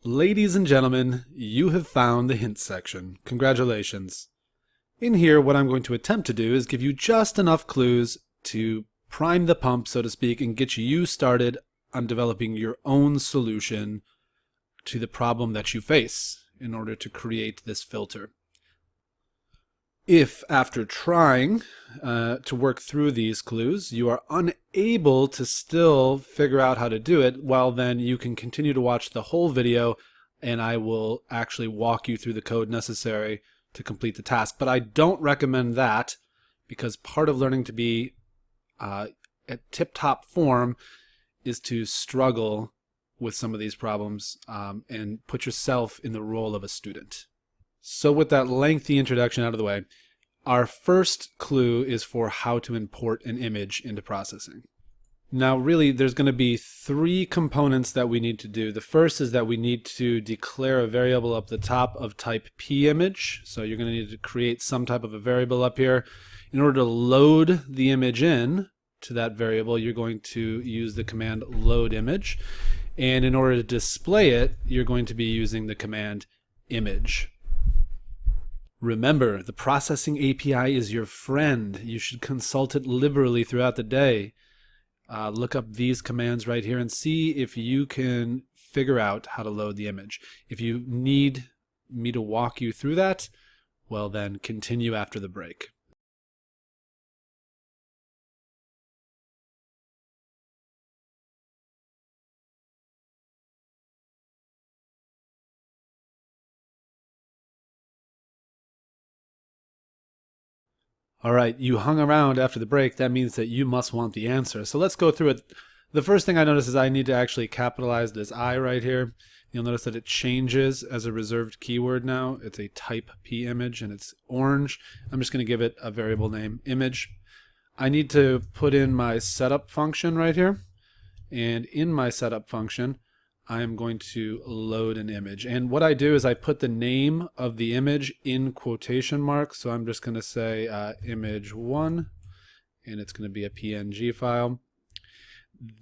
Ladies and gentlemen, you have found the hint section. Congratulations. In here, what I'm going to attempt to do is give you just enough clues to prime the pump, so to speak, and get you started on developing your own solution to the problem that you face in order to create this filter. If, after trying to work through these clues, you are unable to still figure out how to do it, well, then you can continue to watch the whole video and I will actually walk you through the code necessary to complete the task. But I don't recommend that because part of learning to be at tip-top form is to struggle with some of these problems and put yourself in the role of a student. So with that lengthy introduction out of the way, our first clue is for how to import an image into processing. Now really there's going to be three components that we need to do. The first is that we need to declare a variable up the top of type pimage. So you're going to need to create some type of a variable up here. In order to load the image in to that variable, you're going to use the command load image. And in order to display it, you're going to be using the command image. Remember, the processing API is your friend. You should consult it liberally throughout the day. Look up these commands right here and see if you can figure out how to load the image. If you need me to walk you through that, well then continue after the break. All right, you hung around after the break. That means that you must want the answer. So let's go through it. The first thing I notice is I need to actually capitalize this I right here. You'll notice that it changes as a reserved keyword now. It's a type P image and it's orange. I'm just going to give it a variable name, image. I need to put in my setup function right here. And in my setup function, I am going to load an image. And what I do is I put the name of the image in quotation marks. So I'm just going to say image1, and it's going to be a PNG file.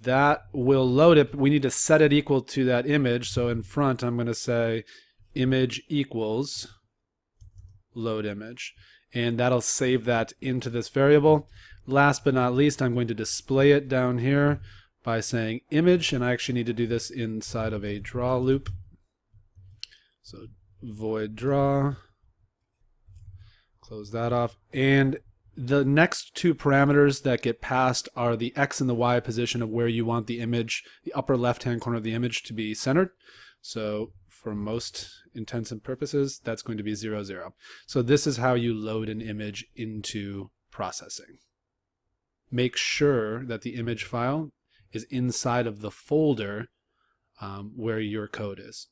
That will load it. We need to set it equal to that image. So in front, I'm going to say image equals load image. And that'll save that into this variable. Last but not least, I'm going to display it down here by saying image, and I actually need to do this inside of a draw loop. So void draw, close that off, and the next two parameters that get passed are the X and the Y position of where you want the image, the upper left hand corner of the image, to be centered. So for most intents and purposes, that's going to be 0, 0. So this is how you load an image into processing. Make sure that the image file is inside of the folder where your code is.